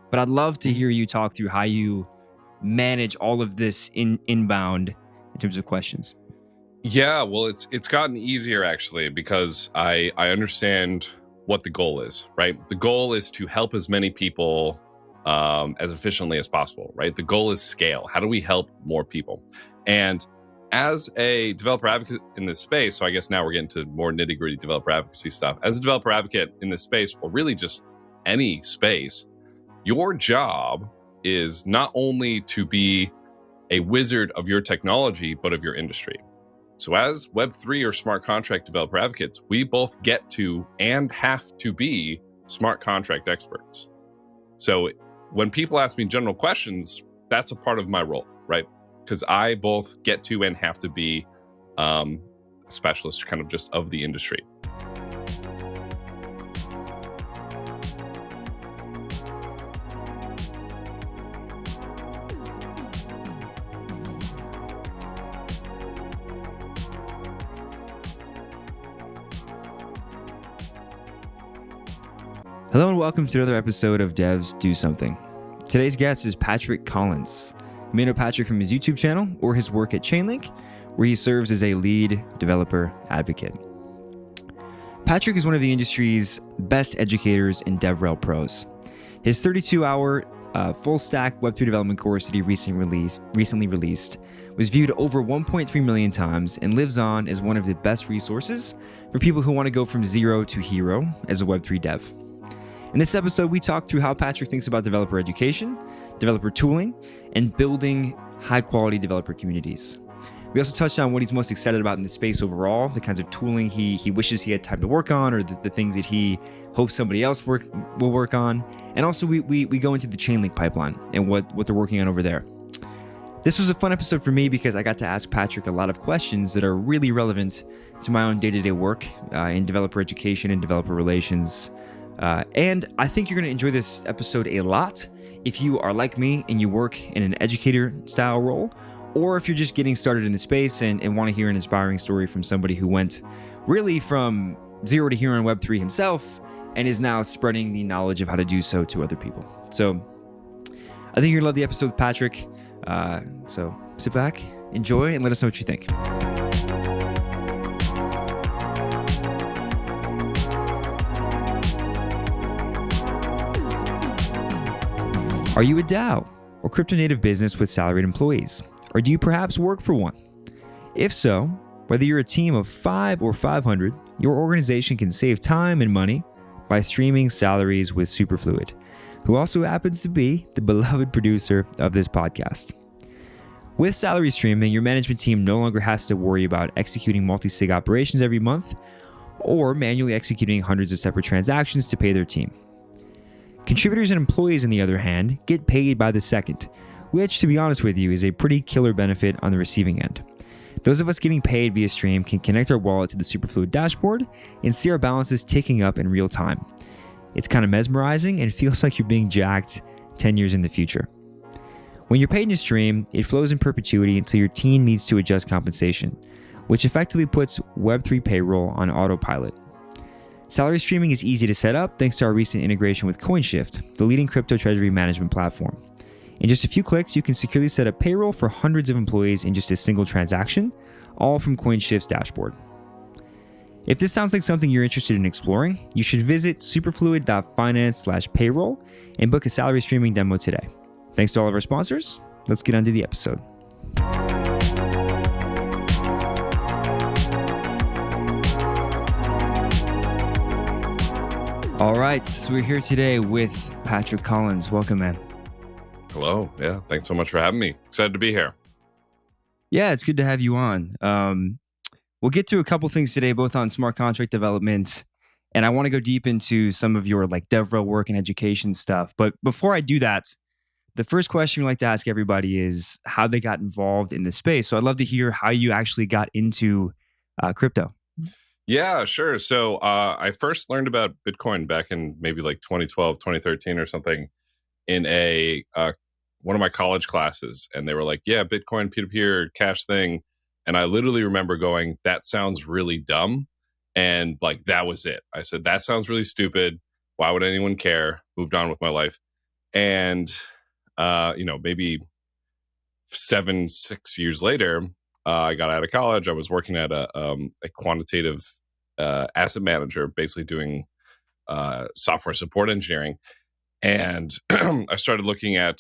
but I'd love to hear you talk through how you manage all of this inbound in terms of questions. Yeah, well, it's gotten easier actually because I understand what the goal is, right? The goal is to help as many people as efficiently as possible, right? The goal is scale. How do we help more people? And as a developer advocate in this space, so I guess now we're getting to more nitty-gritty developer advocacy stuff. As a developer advocate in this space, or really just any space, your job is not only to be a wizard of your technology, but of your industry. So as Web3 or smart contract developer advocates, we both get to and have to be smart contract experts. So when people ask me general questions, that's a part of my role, right? Because I both get to and have to be a specialist kind of just of the industry. Hello and welcome to another episode of Devs Do Something. Today's guest is Patrick Collins. You may know Patrick from his YouTube channel or his work at Chainlink, where he serves as a lead developer advocate. Patrick is one of the industry's best educators in DevRel pros. His 32-hour full-stack Web3 development course that he recently released was viewed over 1.3 million times and lives on as one of the best resources for people who want to go from zero to hero as a Web3 dev. In this episode, we talk through how Patrick thinks about developer education, developer tooling, and building high-quality developer communities. We also touched on what he's most excited about in the space overall, the kinds of tooling he wishes he had time to work on, or the things that he hopes somebody else will work on. And also, we go into the Chainlink pipeline and what they're working on over there. This was a fun episode for me because I got to ask Patrick a lot of questions that are really relevant to my own day-to-day work in developer education and developer relations. And I think you're going to enjoy this episode a lot if you are like me and you work in an educator style role, or if you're just getting started in the space and want to hear an inspiring story from somebody who went really from zero to hero on Web3 himself and is now spreading the knowledge of how to do so to other people. So I think you're going to love the episode with Patrick. So sit back, enjoy, and let us know what you think. Are you a DAO or crypto native business with salaried employees? Or do you perhaps work for one? If so, whether you're a team of 5 or 500, your organization can save time and money by streaming salaries with Superfluid, who also happens to be the beloved producer of this podcast. With salary streaming, your management team no longer has to worry about executing multi-sig operations every month or manually executing hundreds of separate transactions to pay their team. Contributors and employees, on the other hand, get paid by the second, which, to be honest with you, is a pretty killer benefit on the receiving end. Those of us getting paid via stream can connect our wallet to the Superfluid dashboard and see our balances ticking up in real time. It's kind of mesmerizing and feels like you're being jacked 10 years in the future. When you're paid in a stream, it flows in perpetuity until your team needs to adjust compensation, which effectively puts Web3 payroll on autopilot. Salary streaming is easy to set up thanks to our recent integration with CoinShift, the leading crypto treasury management platform. In just a few clicks, you can securely set up payroll for hundreds of employees in just a single transaction, all from CoinShift's dashboard. If this sounds like something you're interested in exploring, you should visit superfluid.finance/payroll and book a salary streaming demo today. Thanks to all of our sponsors. Let's get on to the episode. All right, so we're here today with Patrick Collins. Welcome, man. Hello. Yeah, thanks so much for having me. Excited to be here. Yeah, it's good to have you on. We'll get to a couple things today, both on smart contract development, and I want to go deep into some of your DevRel work and education stuff. But before I do that, the first question we like to ask everybody is how they got involved in this space. So I'd love to hear how you actually got into crypto. Yeah, sure. So I first learned about Bitcoin back in maybe 2012, 2013 or something in a one of my college classes. And they were like, yeah, Bitcoin peer-to-peer cash thing. And I literally remember going, that sounds really dumb. And that was it. I said, that sounds really stupid. Why would anyone care? Moved on with my life. And maybe 6 years later, I got out of college. I was working at a quantitative asset manager, basically doing software support engineering. And I started looking at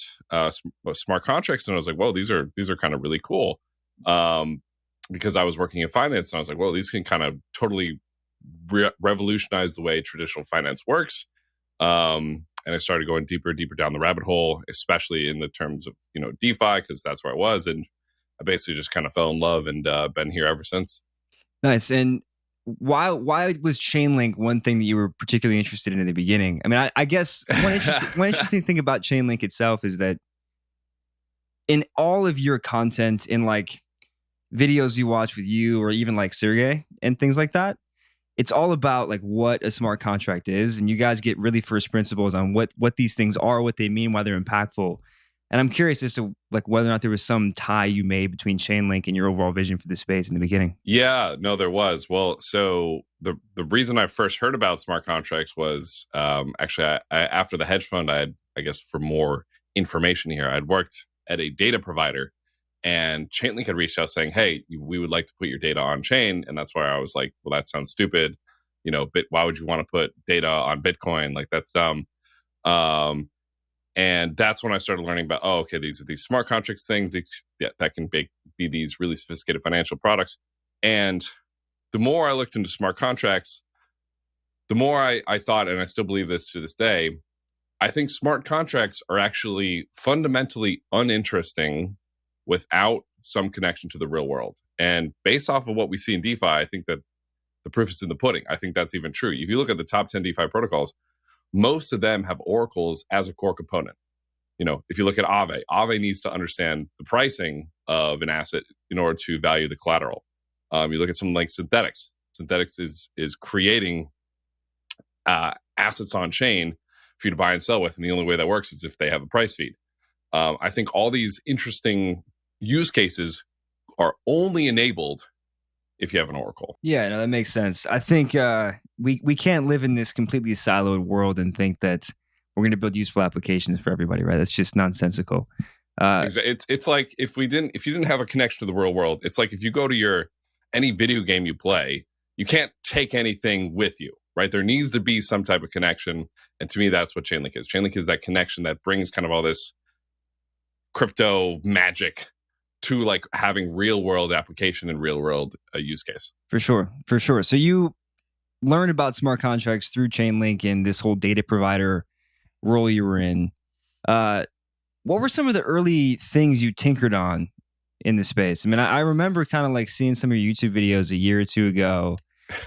smart contracts, and I was like, "Whoa, these are kind of really cool." Because I was working in finance, and I was like, "Whoa, these can kind of totally revolutionize the way traditional finance works." And I started going deeper and deeper down the rabbit hole, especially in the terms of DeFi, because that's where I was, and I basically just kind of fell in love and been here ever since. Nice. And why was Chainlink one thing that you were particularly interested in the beginning? I mean, I guess one interesting thing about Chainlink itself is that in all of your content, in like videos you watch with you or even like Sergey and things like that, it's all about like what a smart contract is, and you guys get really first principles on what these things are, what they mean, why they're impactful. And I'm curious as to like whether or not there was some tie you made between Chainlink and your overall vision for the space in the beginning. Yeah, no, there was. Well, so the reason I first heard about smart contracts was actually after the hedge fund, I guess for more information here, I'd worked at a data provider, and Chainlink had reached out saying, "Hey, we would like to put your data on chain," and that's why I was like, "Well, that sounds stupid. Why would you want to put data on Bitcoin? Like that's dumb." And that's when I started learning about, okay, these are these smart contracts things that can be these really sophisticated financial products. And the more I looked into smart contracts, the more I thought, and I still believe this to this day, I think smart contracts are actually fundamentally uninteresting without some connection to the real world. And based off of what we see in DeFi, I think that the proof is in the pudding. I think that's even true. If you look at the top 10 DeFi protocols, most of them have oracles as a core component. If you look at Aave needs to understand the pricing of an asset in order to value the collateral. You look at something like Synthetics. Synthetics is creating assets on chain for you to buy and sell with, and the only way that works is if they have a price feed. I think all these interesting use cases are only enabled if you have an oracle. Yeah, no, that makes sense. I think we can't live in this completely siloed world and think that we're going to build useful applications for everybody, right? That's just nonsensical. It's like if you didn't have a connection to the real world, it's like if you go to any video game you play, you can't take anything with you, right? There needs to be some type of connection, and to me, that's what Chainlink is. Chainlink is that connection that brings kind of all this crypto magic to like having real world application and real world use case. For sure. So you learned about smart contracts through Chainlink and this whole data provider role you were in. What were some of the early things you tinkered on in the space? I mean, I remember kind of like seeing some of your YouTube videos a year or two ago,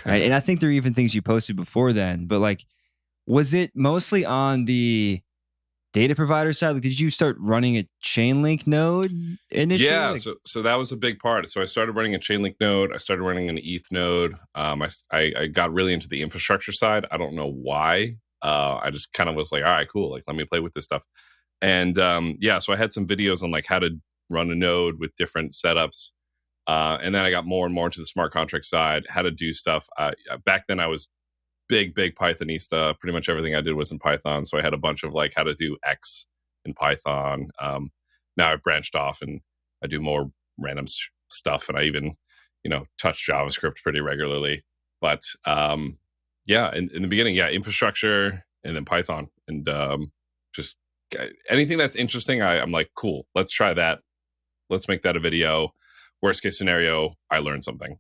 right? And I think there are even things you posted before then, but like, was it mostly on the data provider side? Like, did you start running a Chainlink node initially? Yeah, so that was a big part. So I started running a Chainlink node. I started running an ETH node. I got really into the infrastructure side. I don't know why. I just kind of was like, all right, cool. Like, let me play with this stuff. And so I had some videos on like how to run a node with different setups. And then I got more and more into the smart contract side, how to do stuff. Back then I was big Pythonista. Pretty much everything I did was in Python. So I had a bunch of like how to do X in Python. Now I've branched off and I do more random stuff. And I even, touch JavaScript pretty regularly. But in the beginning, infrastructure and then Python. And just anything that's interesting, I'm like, cool, let's try that. Let's make that a video. Worst case scenario, I learned something.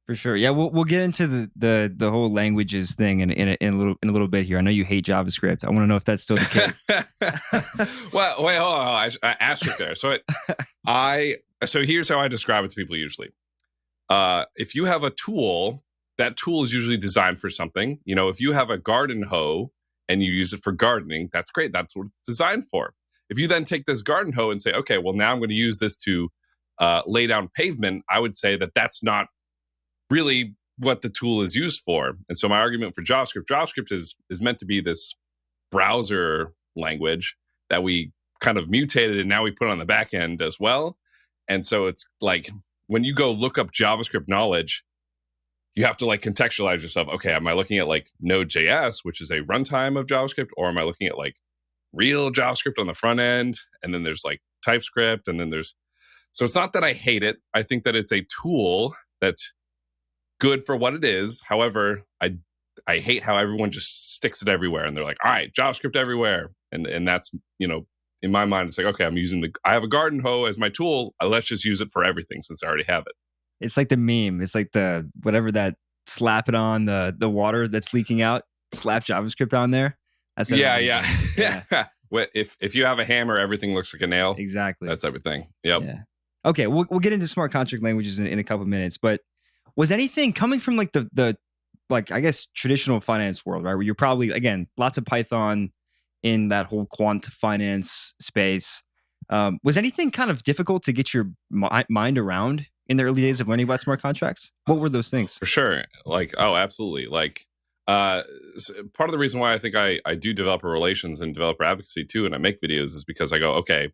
For sure. Yeah, we'll get into the whole languages thing in a little bit here. I know you hate JavaScript. I want to know if that's still the case. Well, wait, hold on. I asked it there. So here's how I describe it to people usually. If you have a tool, that tool is usually designed for something. If you have a garden hoe and you use it for gardening, that's great. That's what it's designed for. If you then take this garden hoe and say, okay, well, now I'm going to use this to lay down pavement, I would say that that's not really what the tool is used for. And so my argument for JavaScript is meant to be this browser language that we kind of mutated and now we put on the back end as well. And so it's like when you go look up JavaScript knowledge, you have to like contextualize yourself. Okay, am I looking at like Node.js, which is a runtime of JavaScript, or am I looking at like real JavaScript on the front end, and then there's like TypeScript, and then there's, so it's not that I hate it. I think that it's a tool that's good for what it is. However, I hate how everyone just sticks it everywhere, and they're like, all right, JavaScript everywhere. And that's, in my mind, it's like, okay, I have a garden hoe as my tool. Let's just use it for everything since I already have it. It's like the meme. It's like the whatever that slap it on the water that's leaking out. Slap JavaScript on there. That's yeah. If you have a hammer, everything looks like a nail. Exactly. That's everything. Yep. Yeah. Okay, we'll get into smart contract languages in a couple of minutes. But was anything coming from like the like, I guess, traditional finance world, right? Where you're probably, again, lots of Python in that whole quant finance space. Was anything kind of difficult to get your mind around in the early days of learning about smart contracts? What were those things? For sure. Like, oh, absolutely. Like, part of the reason why I think I do developer relations and developer advocacy too, and I make videos, is because I go, okay,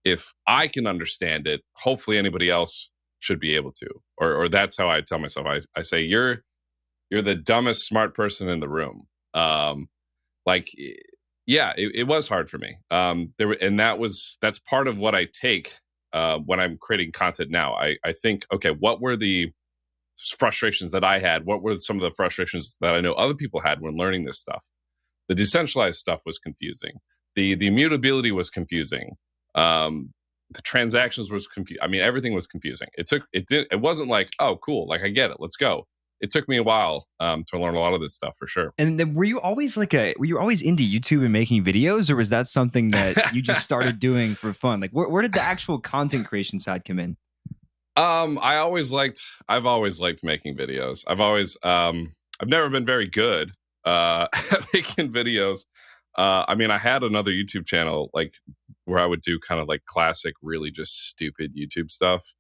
if I can understand it, hopefully anybody else should be able to. Or that's how I tell myself. I say, you're the dumbest smart person in the room. It was hard for me. That's part of what I take when I'm creating content now. I think, okay, what were the frustrations that I had? What were some of the frustrations that I know other people had when learning this stuff? The decentralized stuff was confusing. The immutability was confusing. The transactions was confusing. I mean, everything was confusing. It wasn't like, oh, cool, like I get it, let's go. It took me a while to learn a lot of this stuff, for sure. And then were you always into YouTube and making videos, or was that something that you just started doing for fun? Like, where did the actual content creation side come in? I've always liked making videos. I've never been very good at making videos. I mean, I had another YouTube channel like where I would do kind of like classic, really just stupid YouTube stuff.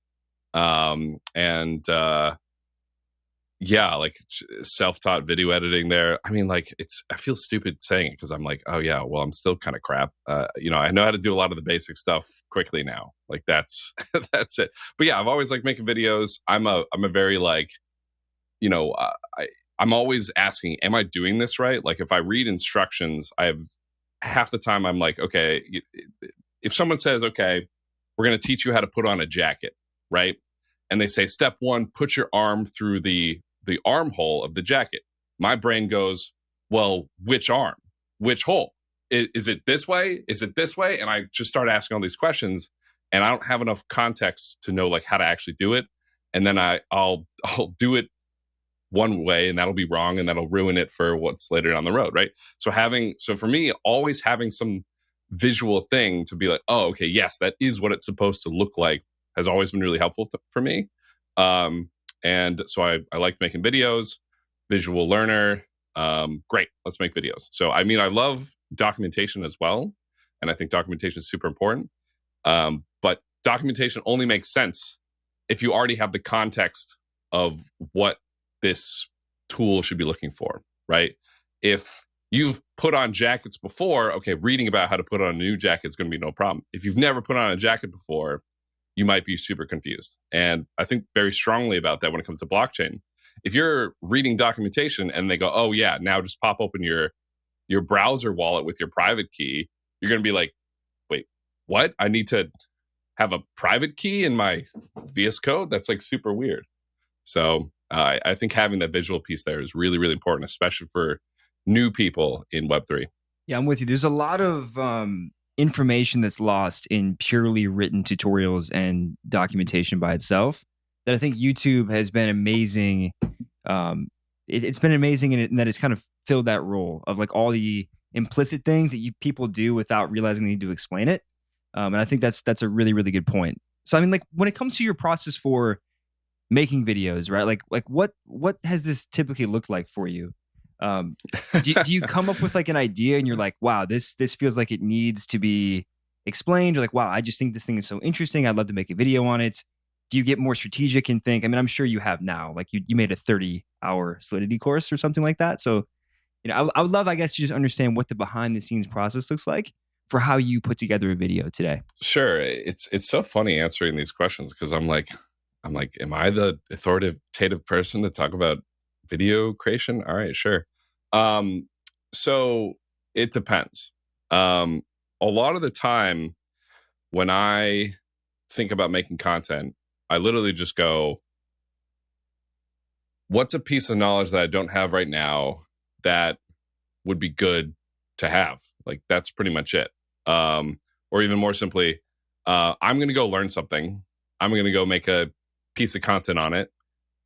Like self-taught video editing there. I mean, like I feel stupid saying it because I'm like, oh yeah, well, I'm still kind of crap. I know how to do a lot of the basic stuff quickly now. Like that's it. But yeah, I've always liked making videos. I'm a very like, I'm always asking, am I doing this right? Like if I read instructions, I have half the time I'm like, okay, if someone says, okay, we're going to teach you how to put on a jacket, right? And they say, step 1, put your arm through the armhole of the jacket. My brain goes, well, which arm? Which hole? Is it this way? Is it this way? And I just start asking all these questions, and I don't have enough context to know like how to actually do it. And then I'll do it one way, and that'll be wrong, and that'll ruin it for what's later down the road, right? So for me, always having some visual thing to be like, oh, okay, yes, that is what it's supposed to look like, has always been really helpful for me. And so I like making videos, visual learner. Great, let's make videos. So, I mean, I love documentation as well. And I think documentation is super important. But documentation only makes sense if you already have the context of what this tool should be looking for, right? If you've put on jackets before, okay, reading about how to put on a new jacket is going to be no problem. If you've never put on a jacket before, you might be super confused. And I think very strongly about that when it comes to blockchain. If you're reading documentation and they go, oh yeah, now just pop open your browser wallet with your private key, you're going to be like, wait, what? I need to have a private key in my VS Code? That's like super weird. So I think having that visual piece there is really, really important, especially for new people in Web3. Yeah, I'm with you. There's a lot of information that's lost in purely written tutorials and documentation by itself that I think YouTube has been amazing. It's been amazing in that it's kind of filled that role of like all the implicit things that people do without realizing they need to explain it. And I think that's a really, really good point. So, I mean, like when it comes to your process for making videos, right? Like what has this typically looked like for you? Do you come up with like an idea and you're like, wow, this feels like it needs to be explained, or like, wow, I just think this thing is so interesting, I'd love to make a video on it? Do you get more strategic and think, I mean, I'm sure you have now, like you made a 30-hour Solidity course or something like that. So, I would love, I guess, to just understand what the behind the scenes process looks like for how you put together a video today. Sure. It's so funny answering these questions because I'm like, am I the authoritative person to talk about video creation? All right, sure. So it depends. A lot of the time when I think about making content, I literally just go, what's a piece of knowledge that I don't have right now that would be good to have? Like, that's pretty much it. Or even more simply, I'm going to go learn something. I'm going to go make a piece of content on it.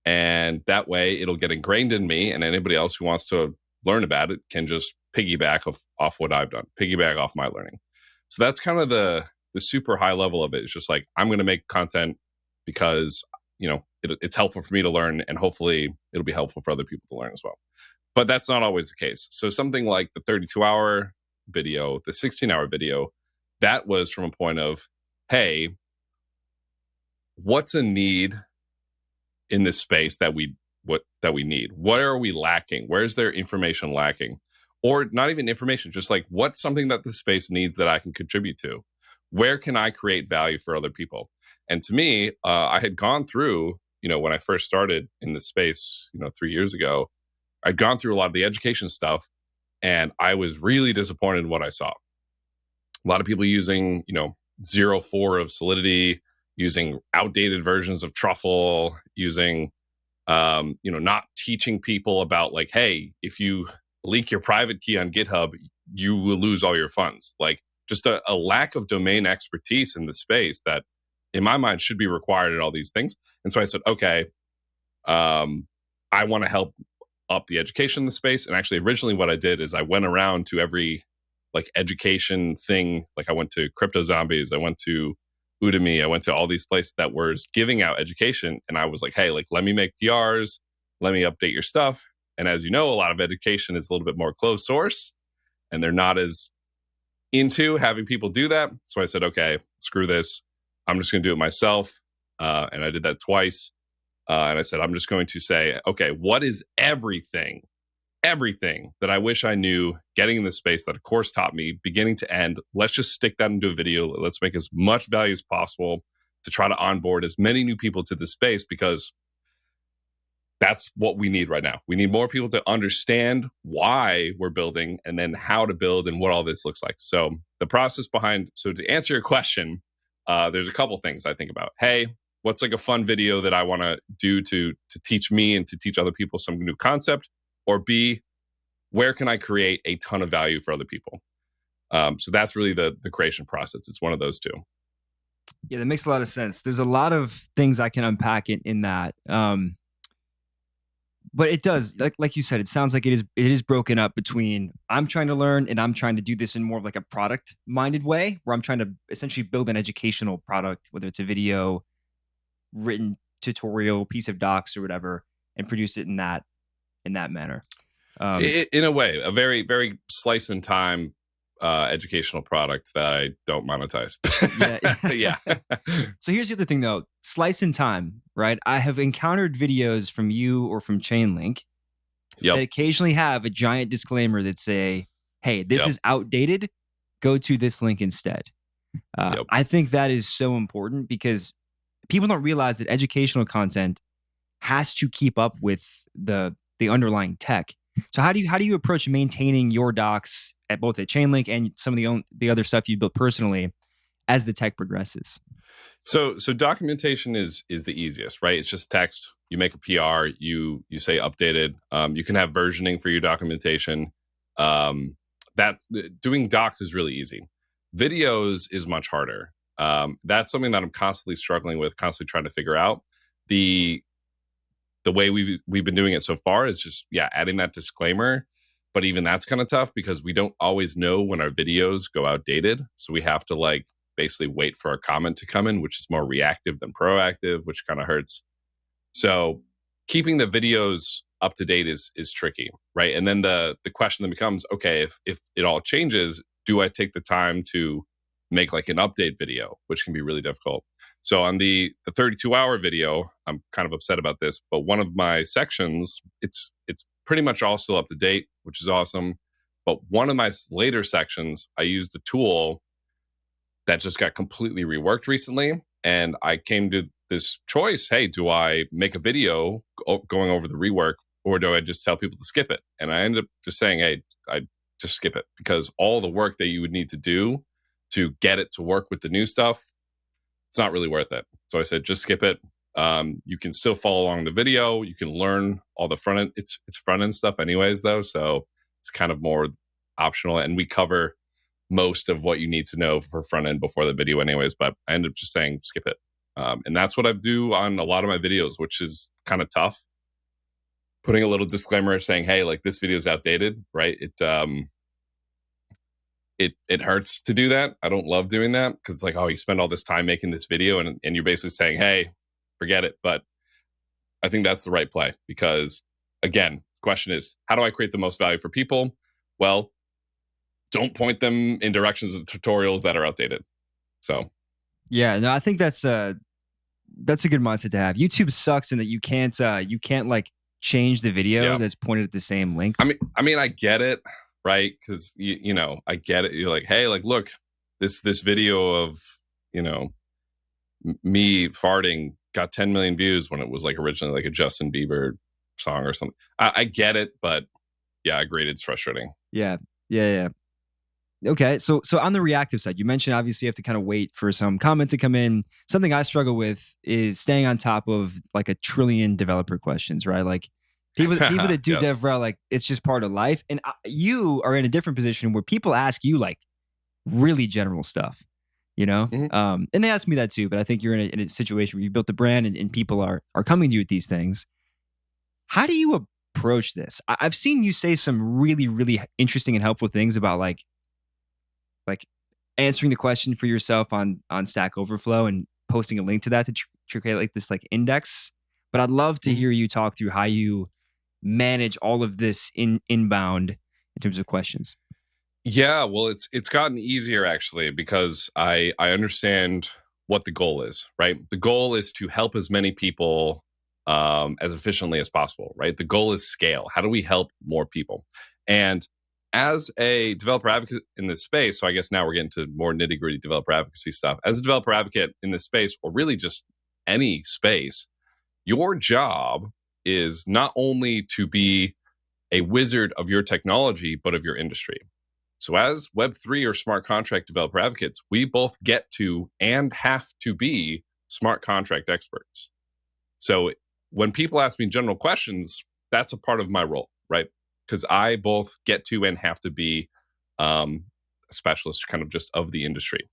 And that way it'll get ingrained in me, and anybody else who wants to learn about it can just piggyback off what I've done, piggyback off my learning. So that's kind of the super high level of it. It's just like, I'm going to make content because, it's helpful for me to learn, and hopefully it'll be helpful for other people to learn as well. But that's not always the case. So something like the 32-hour video, the 16-hour video, that was from a point of, hey, what's a need in this space that we need? What are we lacking? Where's there information lacking? Or not even information, just like, what's something that the space needs that I can contribute to? Where can I create value for other people? And to me, I had gone through, when I first started in this space, 3 years ago, I'd gone through a lot of the education stuff, and I was really disappointed in what I saw. A lot of people using, 0.4 of Solidity, using outdated versions of Truffle, using, not teaching people about, like, hey, if you leak your private key on GitHub, you will lose all your funds. Like, just a lack of domain expertise in the space that, in my mind, should be required at all these things. And so I said, okay, I want to help up the education in the space. And actually, originally what I did is I went around to every education thing. Like, I went to Crypto Zombies, I went to Udemy, I went to all these places that were giving out education. And I was like, hey, let me make PRs, let me update your stuff. And as you know, a lot of education is a little bit more closed source, and they're not as into having people do that. So I said, okay, screw this. I'm just going to do it myself. And I did that twice. And I said, I'm just going to say, okay, what is everything that I wish I knew getting in this space that a course taught me beginning to end? Let's just stick that into a video. Let's make as much value as possible to try to onboard as many new people to this space, because that's what we need right now. We need more people to understand why we're building, and then how to build, and what all this looks like. So the process behind, so to answer your question, there's a couple things I think about. Hey, what's like a fun video that I want to do to teach me and to teach other people some new concept? Or B, where can I create a ton of value for other people? So that's really the creation process. It's one of those two. Yeah, that makes a lot of sense. There's a lot of things I can unpack in that. But it does, like you said, it sounds like it is broken up between, I'm trying to learn and I'm trying to do this in more of like a product minded way, where I'm trying to essentially build an educational product, whether it's a video, written tutorial, piece of docs, or whatever, and produce it in that manner. In a way, a very, very slice in time educational product that I don't monetize. Yeah. So here's the other thing, though. Slice in time, right? I have encountered videos from you or from Chainlink that occasionally have a giant disclaimer that say, hey, this is outdated. Go to this link instead. I think that is so important, because people don't realize that educational content has to keep up with the underlying tech. So how do you approach maintaining your docs at both at Chainlink and some of the other stuff you built personally as the tech progresses? So documentation is the easiest, right? It's just text. You make a PR. You say updated. You can have versioning for your documentation. That doing docs is really easy. Videos is much harder. That's something that I'm constantly struggling with, constantly trying to figure out. The way we've been doing it so far is just adding that disclaimer, but even that's kind of tough, because we don't always know when our videos go outdated. So we have to basically wait for a comment to come in, which is more reactive than proactive, which kind of hurts. So keeping the videos up to date is tricky, right? And then the question then becomes, okay, if it all changes, do I take the time to make an update video, which can be really difficult. So on the 32-hour video, I'm kind of upset about this, but one of my sections, it's pretty much all still up to date, which is awesome. But one of my later sections, I used a tool that just got completely reworked recently. And I came to this choice, hey, do I make a video going over the rework, or do I just tell people to skip it? And I ended up just saying, hey, I just skip it, because all the work that you would need to do to get it to work with the new stuff, it's not really worth it. So I said, just skip it. You can still follow along the video. You can learn all the front end. It's front end stuff anyways, though. So it's kind of more optional. And we cover most of what you need to know for front end before the video anyways. But I ended up just saying, skip it. And that's what I do on a lot of my videos, which is kind of tough. Putting a little disclaimer saying, hey, like this video is outdated, right? It hurts to do that. I don't love doing that because it's like, oh, you spend all this time making this video and you're basically saying, hey, forget it. But I think that's the right play because, again, the question is, how do I create the most value for people? Well, don't point them in directions of tutorials that are outdated. So, yeah, no, I think that's a good mindset to have. YouTube sucks in that you can't like change the video that's pointed at the same link. I mean, I get it. Right, because you know, I get it. You're like, hey, like, look, this video of me farting got 10 million views when it was like originally like a Justin Bieber song or something. I get it, but yeah, I agree. It's frustrating. Yeah. Okay, so on the reactive side, you mentioned obviously you have to kind of wait for some comment to come in. Something I struggle with is staying on top of like a trillion developer questions, right? Like people that do yes. DevRel, like it's just part of life. And you are in a different position where people ask you like really general stuff, and they ask me that too. But I think you're in a situation where you built a brand and people are coming to you with these things. How do you approach this? I've seen you say some really, really interesting and helpful things about like answering the question for yourself on Stack Overflow and posting a link to that to create like this like index. But I'd love to hear you talk through how you manage all of this inbound in terms of questions. Yeah, well, it's gotten easier actually because I understand what the goal is, right? The goal is to help as many people as efficiently as possible, right? The goal is scale. How do we help more people? And as a developer advocate in this space, so I guess now we're getting to more nitty-gritty developer advocacy stuff. As a developer advocate in this space, or really just any space, your job is not only to be a wizard of your technology, but of your industry. So as Web3 or smart contract developer advocates, we both get to and have to be smart contract experts. So when people ask me general questions, that's a part of my role, right? Because I both get to and have to be a specialist kind of just of the industry.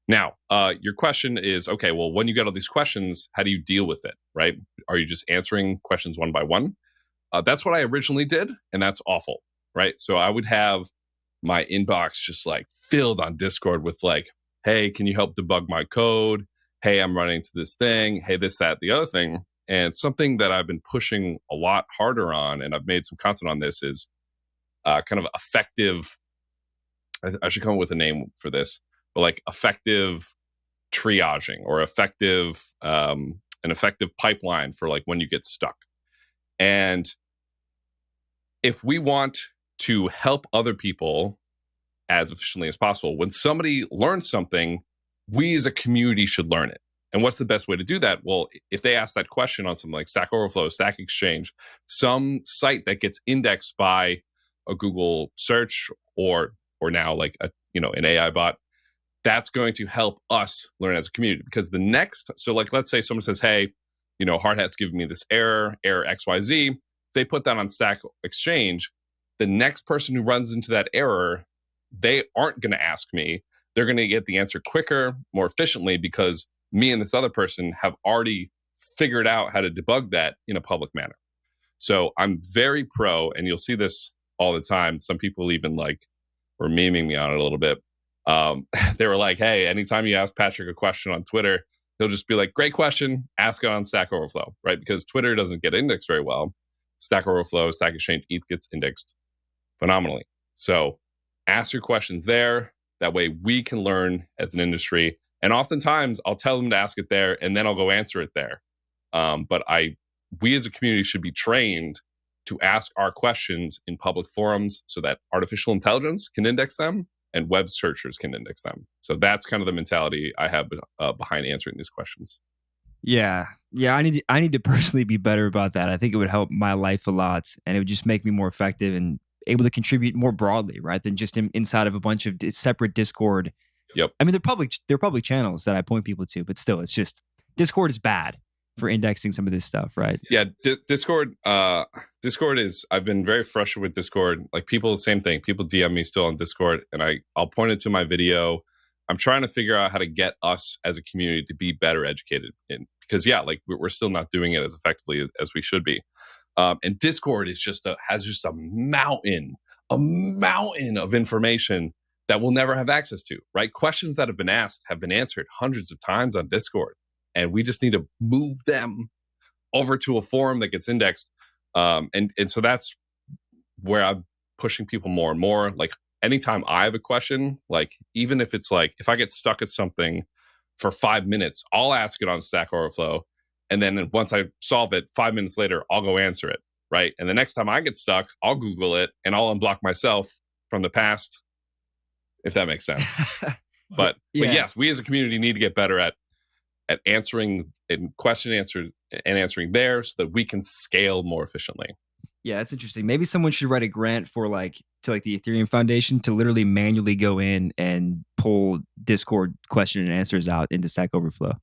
Now, your question is, okay, well, when you get all these questions, how do you deal with it, right? Are you just answering questions one by one? That's what I originally did, and that's awful, right? So I would have my inbox just like filled on Discord with like, hey, can you help debug my code? Hey, I'm running into this thing. Hey, this, that, the other thing. And something that I've been pushing a lot harder on, and I've made some content on this, is kind of effective. I should come up with a name for this, but like effective triaging or an effective pipeline for like when you get stuck. And if we want to help other people as efficiently as possible, when somebody learns something, we as a community should learn it. And what's the best way to do that? Well, if they ask that question on something like Stack Overflow, Stack Exchange, some site that gets indexed by a Google search or now like an AI bot, that's going to help us learn as a community. Because so like let's say someone says, hey, Hardhat's giving me this error XYZ. If they put that on Stack Exchange, the next person who runs into that error, they aren't going to ask me. They're going to get the answer quicker, more efficiently, because me and this other person have already figured out how to debug that in a public manner. So I'm very pro, and you'll see this all the time. Some people even like were memeing me on it a little bit. They were like, hey, anytime you ask Patrick a question on Twitter, he'll just be like, great question, ask it on Stack Overflow, right? Because Twitter doesn't get indexed very well. Stack Overflow, Stack Exchange, ETH gets indexed phenomenally. So ask your questions there. That way we can learn as an industry. And oftentimes I'll tell them to ask it there and then I'll go answer it there. But we as a community should be trained to ask our questions in public forums so that artificial intelligence can index them and web searchers can index them. So that's kind of the mentality I have behind answering these questions. Yeah. I need to personally be better about that. I think it would help my life a lot, and it would just make me more effective. And able to contribute more broadly, right, than just inside of a bunch of separate Discord. Yep. I mean, they're public channels that I point people to, but still, it's just Discord is bad for indexing some of this stuff, right? Yeah, Discord. Discord is. I've been very frustrated with Discord. Like people, same thing. People DM me still on Discord, and I'll point it to my video. I'm trying to figure out how to get us as a community to be better educated in, because like we're still not doing it as effectively as we should be. And Discord is has just a mountain of information that we'll never have access to. Right? Questions that have been asked have been answered hundreds of times on Discord, and we just need to move them over to a forum that gets indexed. And so that's where I'm pushing people more and more. Like anytime I have a question, like even if it's like, if I get stuck at something for 5 minutes, I'll ask it on Stack Overflow. And then once I solve it, 5 minutes later, I'll go answer it. Right. And the next time I get stuck, I'll Google it and I'll unblock myself from the past, if that makes sense. But yes, we as a community need to get better at answering and answering there so that we can scale more efficiently. Yeah, that's interesting. Maybe someone should write a grant for the Ethereum Foundation to literally manually go in and pull Discord question and answers out into Stack Overflow.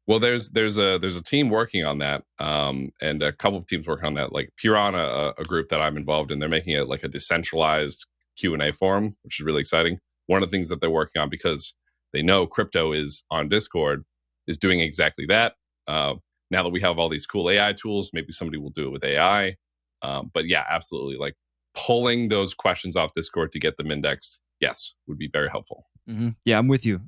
Well, there's a team working on that, and a couple of teams working on that. Like Piranha, a group that I'm involved in, they're making it like a decentralized Q&A forum, which is really exciting. One of the things that they're working on, because they know crypto is on Discord, is doing exactly that. Now that we have all these cool AI tools, maybe somebody will do it with AI. But yeah, absolutely. Like pulling those questions off Discord to get them indexed, yes, would be very helpful. Mm-hmm. Yeah, I'm with you.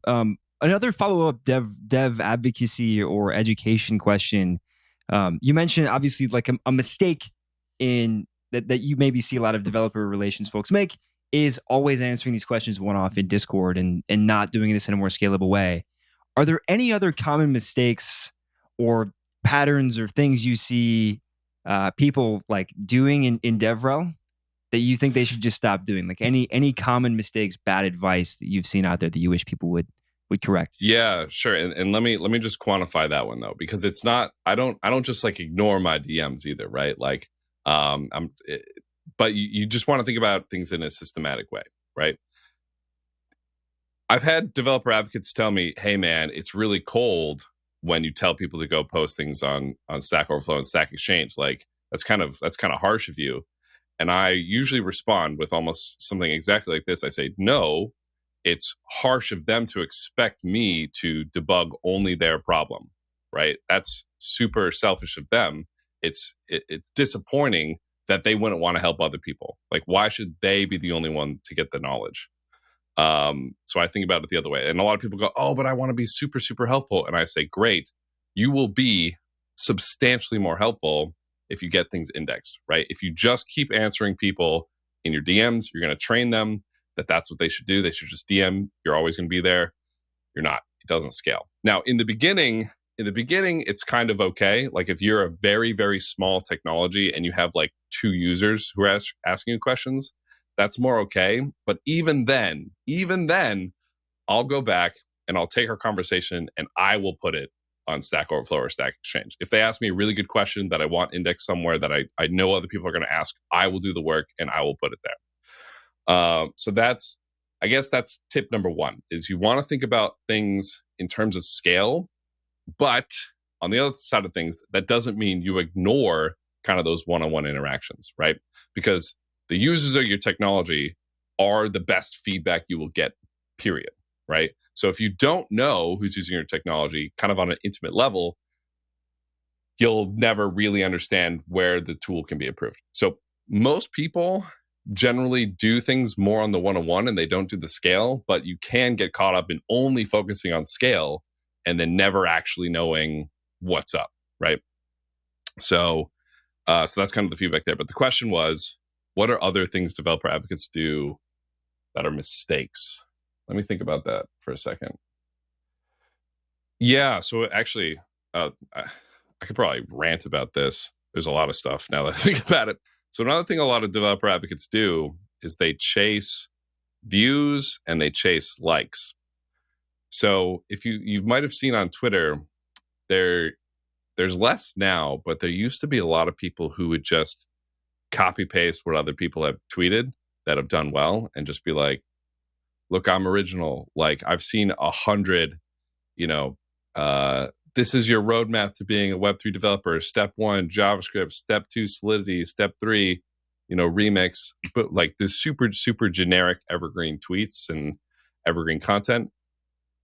Another follow-up dev advocacy or education question. You mentioned obviously like a mistake in that you maybe see a lot of developer relations folks make is always answering these questions one-off in Discord and not doing this in a more scalable way. Are there any other common mistakes or patterns or things you see people like doing in devrel that you think they should just stop doing? Like any common mistakes, bad advice that you've seen out there that you wish people would correct? Yeah, sure. And let me just quantify that one though, because it's not. I don't just like ignore my DMs either, right? Like, but you just want to think about things in a systematic way, right? I've had developer advocates tell me, "Hey, man, it's really cold when you tell people to go post things on Stack Overflow and Stack Exchange. Like that's kind of harsh of you." And I usually respond with almost something exactly like this. I say, "No, it's harsh of them to expect me to debug only their problem, right? That's super selfish of them. It's disappointing that they wouldn't want to help other people. Like, why should they be the only one to get the knowledge?" So I think about it the other way. And a lot of people go, "Oh, but I want to be super, super helpful." And I say, great, you will be substantially more helpful if you get things indexed, right? If you just keep answering people in your DMs, you're going to train them that that's what they should do. They should just DM. You're always going to be there. You're not. It doesn't scale. Now, in the beginning, it's kind of okay. Like if you're a very, very small technology and you have like 2 users who are asking you questions, that's more okay. But even then, I'll go back and I'll take our conversation and I will put it on Stack Overflow or Stack Exchange. If they ask me a really good question that I want indexed somewhere that I know other people are going to ask, I will do the work and I will put it there. So I guess that's tip number 1 is you want to think about things in terms of scale, but on the other side of things, that doesn't mean you ignore kind of those one-on-one interactions, right? Because the users of your technology are the best feedback you will get, period, right? So if you don't know who's using your technology kind of on an intimate level, you'll never really understand where the tool can be improved. So most people generally do things more on the one-on-one and they don't do the scale, but you can get caught up in only focusing on scale and then never actually knowing what's up, right? So that's kind of the feedback there. But the question was, what are other things developer advocates do that are mistakes? Let me think about that for a second. Yeah, so actually, I could probably rant about this. There's a lot of stuff now that I think about it. So another thing a lot of developer advocates do is they chase views and they chase likes. So if you might have seen on Twitter, there's less now, but there used to be a lot of people who would just copy paste what other people have tweeted that have done well and just be like, look, I'm original. Like I've seen 100, this is your roadmap to being a Web3 developer. Step 1, JavaScript. Step 2, Solidity. Step 3, Remix. But like this super, super generic evergreen tweets and evergreen content.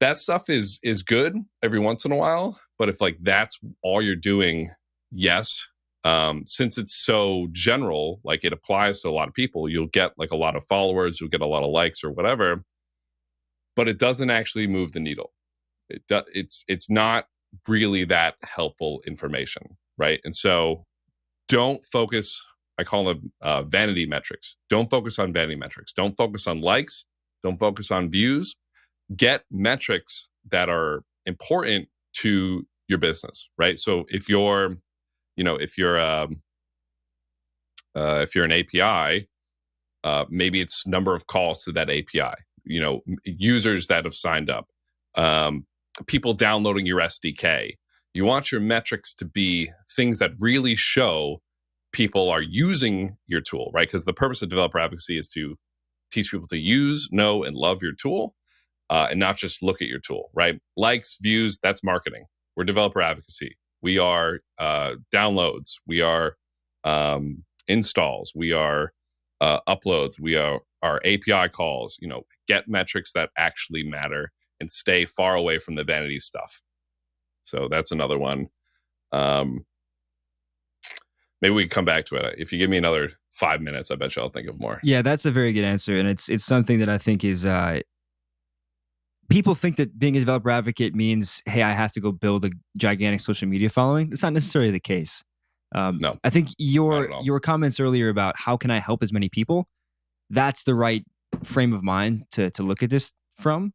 That stuff is good every once in a while. But if like that's all you're doing, yes. Since it's so general, like it applies to a lot of people, you'll get like a lot of followers, you'll get a lot of likes or whatever. But it doesn't actually move the needle. It's not really that helpful information, right? And so don't focus, I call them vanity metrics. Don't focus on vanity metrics. Don't focus on likes. Don't focus on views. Get metrics that are important to your business, right? So if you're an API, maybe it's number of calls to that API, users that have signed up, people downloading your SDK. You want your metrics to be things that really show people are using your tool, right? Because the purpose of developer advocacy is to teach people to use, know, and love your tool, and not just look at your tool, right? Likes, views, that's marketing. We're developer advocacy. We are downloads. We are installs. We are uploads. We are our API calls. Get metrics that actually matter and stay far away from the vanity stuff. So that's another one. Maybe we can come back to it. If you give me another 5 minutes, I bet you I'll think of more. Yeah, that's a very good answer. And it's something that I think is, people think that being a developer advocate means, hey, I have to go build a gigantic social media following. That's not necessarily the case. No, I think your comments earlier about how can I help as many people, that's the right frame of mind to look at this from.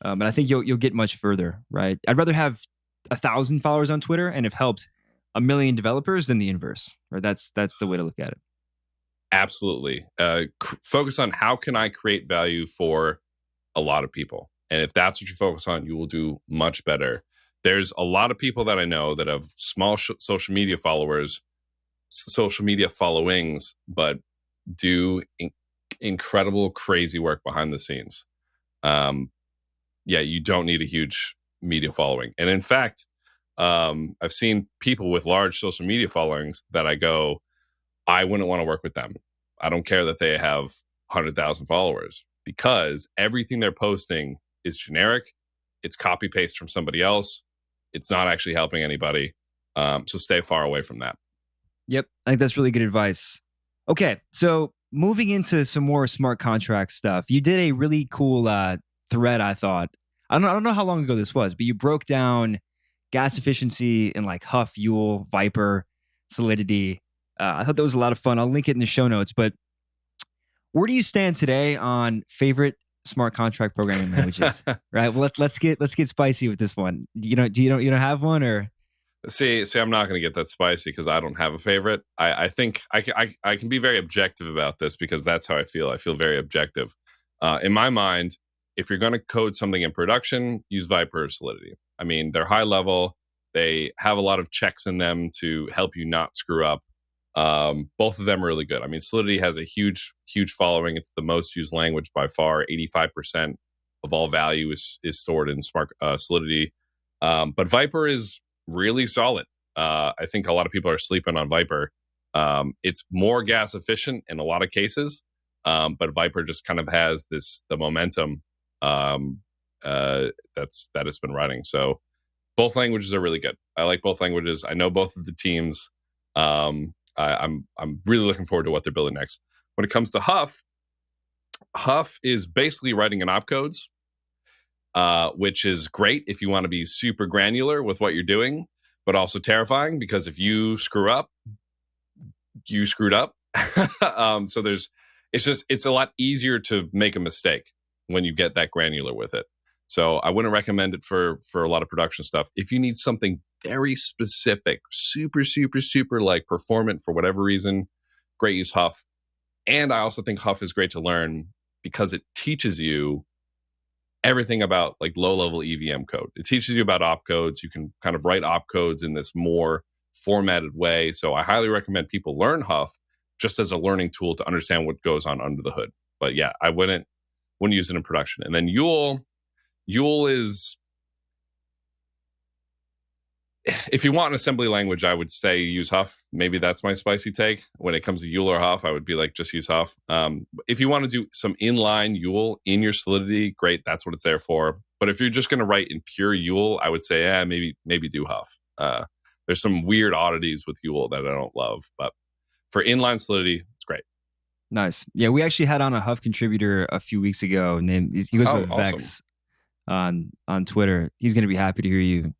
And I think you'll get much further, right? I'd rather have 1,000 followers on Twitter and have helped 1 million developers than the inverse, right? That's the way to look at it. Absolutely. Focus on how can I create value for a lot of people. And if that's what you focus on, you will do much better. There's a lot of people that I know that have small social media followers, social media followings, but do incredible, crazy work behind the scenes. You don't need a huge media following. And in fact, I've seen people with large social media followings that I go, I wouldn't want to work with them. I don't care that they have 100,000 followers, because everything they're posting is generic. It's copy paste from somebody else. It's not actually helping anybody. So stay far away from that. Yep. I think that's really good advice. Okay. So moving into some more smart contract stuff, you did a really cool thread, I thought. I don't know how long ago this was, but you broke down gas efficiency in like Huff, Yule, Viper, Solidity. I thought that was a lot of fun. I'll link it in the show notes. But where do you stand today on favorite smart contract programming languages? Right. Well, let's get spicy with this one. You don't have one, or? See, I'm not going to get that spicy because I don't have a favorite. I think I can be very objective about this because that's how I feel. I feel very objective. In my mind, if you're going to code something in production, use Viper or Solidity. I mean, they're high level. They have a lot of checks in them to help you not screw up. Both of them are really good. I mean, Solidity has a huge following. It's the most used language by far. 85% of all value is stored in Solidity. But Viper is really solid. I think a lot of people are sleeping on Viper. It's more gas efficient in a lot of cases, but Viper just kind of has the momentum that it's been riding. So both languages are really good. I like both languages. I know both of the teams. I'm really looking forward to what they're building next. When it comes to Huff is basically writing an opcodes, which is great if you want to be super granular with what you're doing, but also terrifying because if you screw up, you screwed up. So it's a lot easier to make a mistake when you get that granular with it. So I wouldn't recommend it for a lot of production stuff. If you need something very specific, super, super, super like performant for whatever reason, great, use Huff. And I also think Huff is great to learn because it teaches you everything about like low-level EVM code. It teaches you about opcodes. You can kind of write opcodes in this more formatted way. So I highly recommend people learn Huff just as a learning tool to understand what goes on under the hood. But yeah, I wouldn't use it in production. And then Yule is, if you want an assembly language, I would say use Huff. Maybe that's my spicy take. When it comes to Yule or Huff, I would be like, just use Huff. If you want to do some inline Yule in your Solidity, great. That's what it's there for. But if you're just going to write in pure Yule, I would say, maybe do Huff. There's some weird oddities with Yule that I don't love. But for inline Solidity, it's great. Nice. Yeah, we actually had on a Huff contributor a few weeks ago. He goes by Vex on Twitter. He's going to be happy to hear you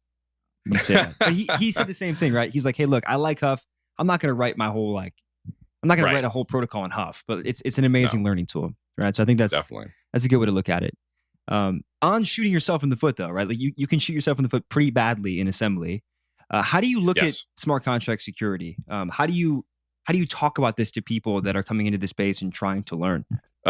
say that. But he said the same thing, right? He's like, hey, look, I like Huff. I'm not going to write write a whole protocol in Huff, but it's an amazing learning tool, right? So I think that's a good way to look at it. On shooting yourself in the foot, though, right? Like you can shoot yourself in the foot pretty badly in assembly. How do you look at smart contract security? How do you talk about this to people that are coming into the space and trying to learn?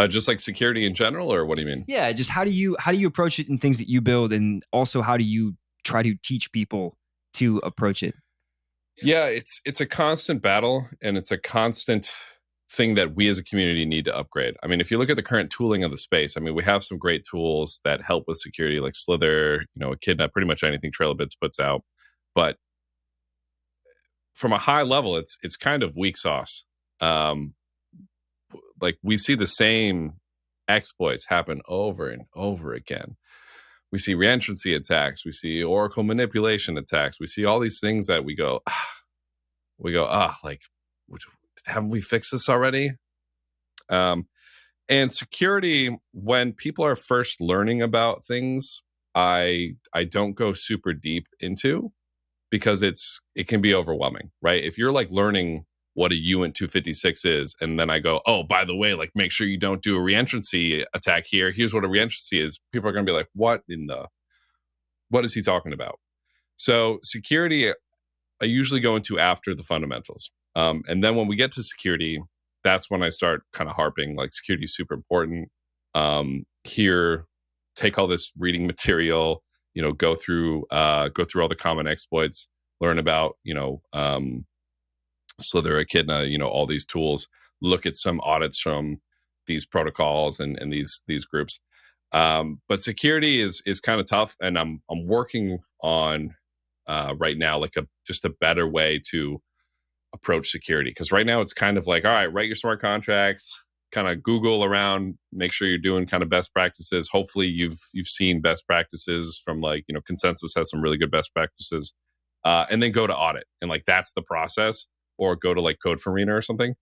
Just like security in general, or what do you mean? Yeah, just how do you approach it in things that you build, and also how do you try to teach people to approach it? Yeah, it's a constant battle, and it's a constant thing that we as a community need to upgrade. I mean, if you look at the current tooling of the space, I mean, we have some great tools that help with security, like Slither, Echidna, pretty much anything TrailBits puts out. But from a high level, it's kind of weak sauce. Like we see the same exploits happen over and over again. We see reentrancy attacks. We see Oracle manipulation attacks. We see all these things that we go, like, haven't we fixed this already? And security, when people are first learning about things, I don't go super deep into, because it can be overwhelming, right? If you're like learning what a Uint 256 is, and then I go, oh, by the way, like make sure you don't do a reentrancy attack here. Here's what a reentrancy is. People are going to be like, what is he talking about? So security, I usually go into after the fundamentals. And then when we get to security, that's when I start kind of harping, like security is super important. Here, take all this reading material, go through all the common exploits, learn about, Slither, Echidna, all these tools, look at some audits from these protocols and these groups. But security is kind of tough, and I'm working on right now like just a better way to approach security, because right now it's kind of like, all right, write your smart contracts, kind of Google around, make sure you're doing kind of best practices. Hopefully you've seen best practices from like, Consensus has some really good best practices, and then go to audit, and like that's the process, or go to like Code for Arena or something,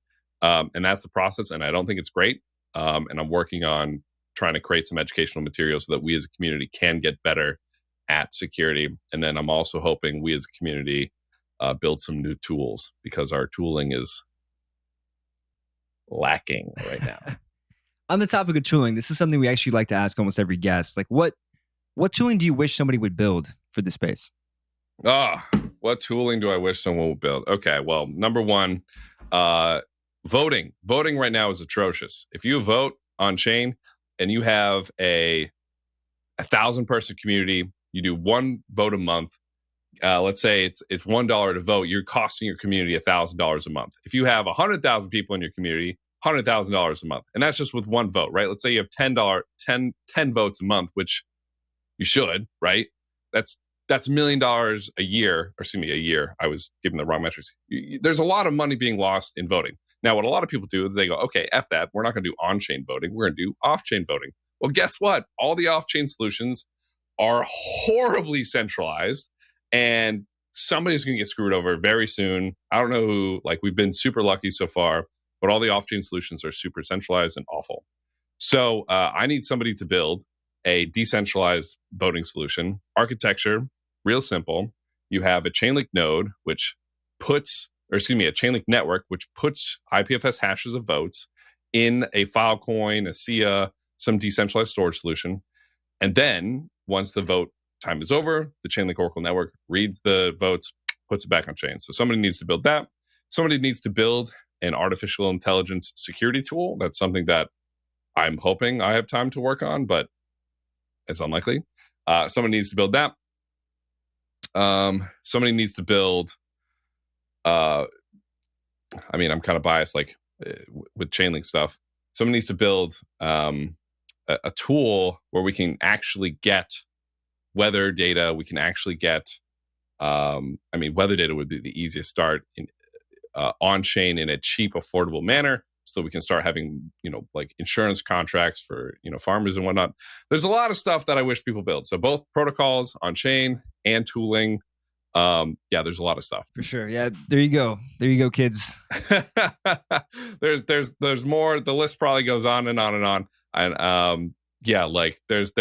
and that's the process. And I don't think it's great, and I'm working on trying to create some educational materials so that we as a community can get better at security. And then I'm also hoping we as a community build some new tools, because our tooling is lacking right now. On the topic of tooling, this is something we actually like to ask almost every guest. Like, what tooling do you wish somebody would build for the space? What tooling do I wish someone would build? Okay, well, number one, voting. Voting right now is atrocious. If you vote on chain and you have a 1,000-person community, you do one vote a month. Let's say it's $1 to vote. You're costing your community $1,000 a month. If you have 100,000 people in your community, $100,000 a month, and that's just with one vote, right? Let's say you have 10 votes a month, which you should, right? That's $1 million a year, or excuse me, a year. I was giving the wrong metrics. There's a lot of money being lost in voting. Now, what a lot of people do is they go, okay, F that. We're not going to do on-chain voting. We're going to do off-chain voting. Well, guess what? All the off-chain solutions are horribly centralized, and somebody's going to get screwed over very soon. I don't know who. Like, we've been super lucky so far, but all the off-chain solutions are super centralized and awful. So I need somebody to build a decentralized voting solution. Architecture, real simple. You have a Chainlink node, a Chainlink network, which puts IPFS hashes of votes in a Filecoin, a SIA, some decentralized storage solution. And then once the vote time is over, the Chainlink Oracle network reads the votes, puts it back on chain. So somebody needs to build that. Somebody needs to build an artificial intelligence security tool. That's something that I'm hoping I have time to work on, but it's unlikely. Someone needs to build that. Somebody needs to build, I'm kind of biased, like with Chainlink stuff. Someone needs to build a tool where we can actually get weather data. We can actually get, weather data would be the easiest start on chain in a cheap, affordable manner, so that we can start having, like insurance contracts for, farmers and whatnot. There's a lot of stuff that I wish people build. So both protocols on chain and tooling. There's a lot of stuff. For sure. Yeah, there you go, kids. there's more. The list probably goes on and on and on. And there's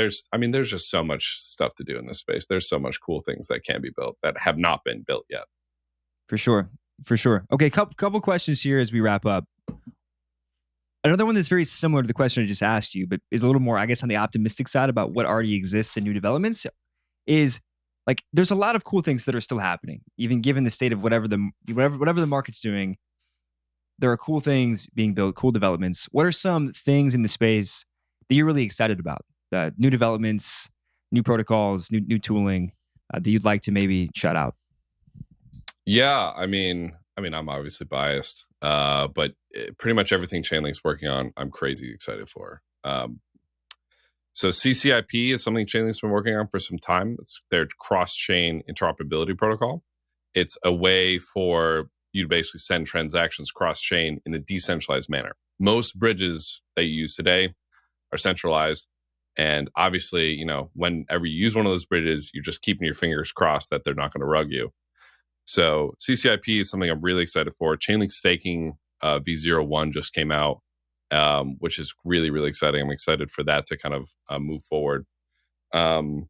just so much stuff to do in this space. There's so much cool things that can be built that have not been built yet. For sure. Okay, couple questions here as we wrap up. Another one that's very similar to the question I just asked you, but is a little more, I guess, on the optimistic side about what already exists in new developments, is like there's a lot of cool things that are still happening, even given the state of whatever the market's doing. There are cool things being built, cool developments. What are some things in the space that you're really excited about? New developments, new protocols, new tooling that you'd like to maybe shout out? Yeah, I'm obviously biased, but pretty much everything Chainlink's working on, I'm crazy excited for. So CCIP is something Chainlink's been working on for some time. It's their cross-chain interoperability protocol. It's a way for you to basically send transactions cross-chain in a decentralized manner. Most bridges that you use today are centralized. And obviously, whenever you use one of those bridges, you're just keeping your fingers crossed that they're not going to rug you. So CCIP is something I'm really excited for. Chainlink staking V01 just came out, which is really, really exciting. I'm excited for that to kind of move forward. What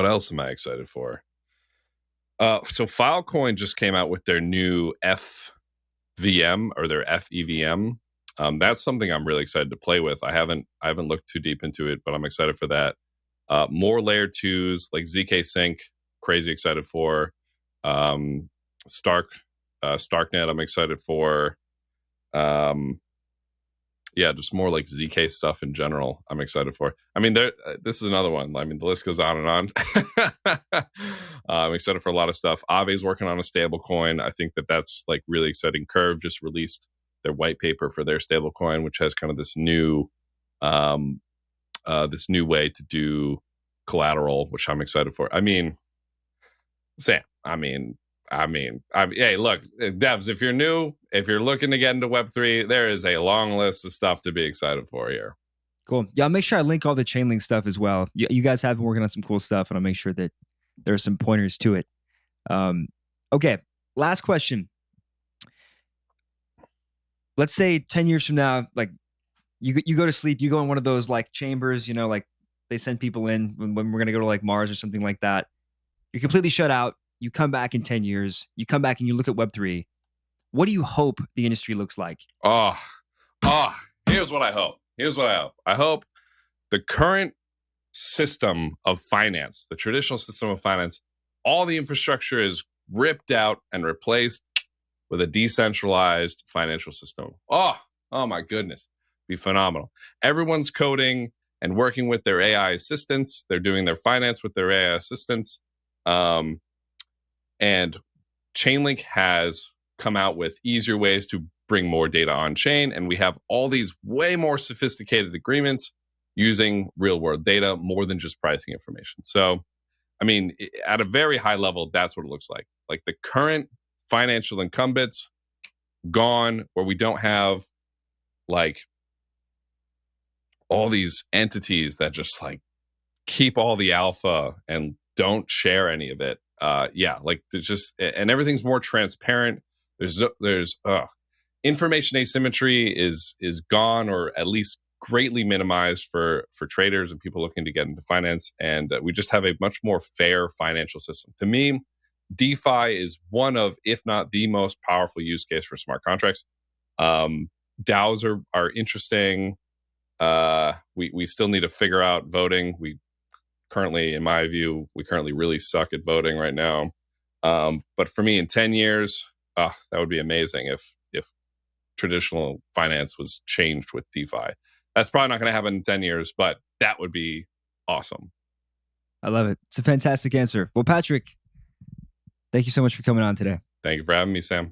else am I excited for? So Filecoin just came out with their new FVM or their FEVM. That's something I'm really excited to play with. I haven't looked too deep into it, but I'm excited for that. More layer 2s like ZK Sync, crazy excited for. Starknet, I'm excited for. Just more like ZK stuff in general, I'm excited for. This is another one. The list goes on and on. I'm excited for a lot of stuff. Aave's working on a stable coin. I think that's like really exciting. Curve just released their white paper for their stable coin, which has kind of this new way to do collateral, which I'm excited for. Sam, hey, look, devs, if you're new, if you're looking to get into Web3, there is a long list of stuff to be excited for here. Cool. Yeah, I'll make sure I link all the Chainlink stuff as well. You guys have been working on some cool stuff, and I'll make sure that there are some pointers to it. Okay, last question. Let's say 10 years from now, like you go to sleep, you go in one of those like chambers, like they send people in when we're going to go to like Mars or something like that. You're completely shut out. You come back in 10 years. You come back and you look at Web3. What do you hope the industry looks like? Here's what I hope. I hope the current system of finance, the traditional system of finance, all the infrastructure is ripped out and replaced with a decentralized financial system. Oh my goodness. Be phenomenal. Everyone's coding and working with their AI assistants. They're doing their finance with their AI assistants. And Chainlink has come out with easier ways to bring more data on chain. And we have all these way more sophisticated agreements using real world data more than just pricing information. So, at a very high level, that's what it looks like. Like the current financial incumbents gone, where we don't have like all these entities that just like keep all the alpha and don't share any of it. There's just, and everything's more transparent. There's information asymmetry is gone, or at least greatly minimized for traders and people looking to get into finance. And we just have a much more fair financial system. To me, DeFi is one of, if not the most powerful use case for smart contracts. DAOs are interesting. We still need to figure out voting. In my view, we currently really suck at voting right now. But for me, in 10 years, that would be amazing if traditional finance was changed with DeFi. That's probably not going to happen in 10 years, but that would be awesome. I love it. It's a fantastic answer. Well, Patrick, thank you so much for coming on today. Thank you for having me, Sam.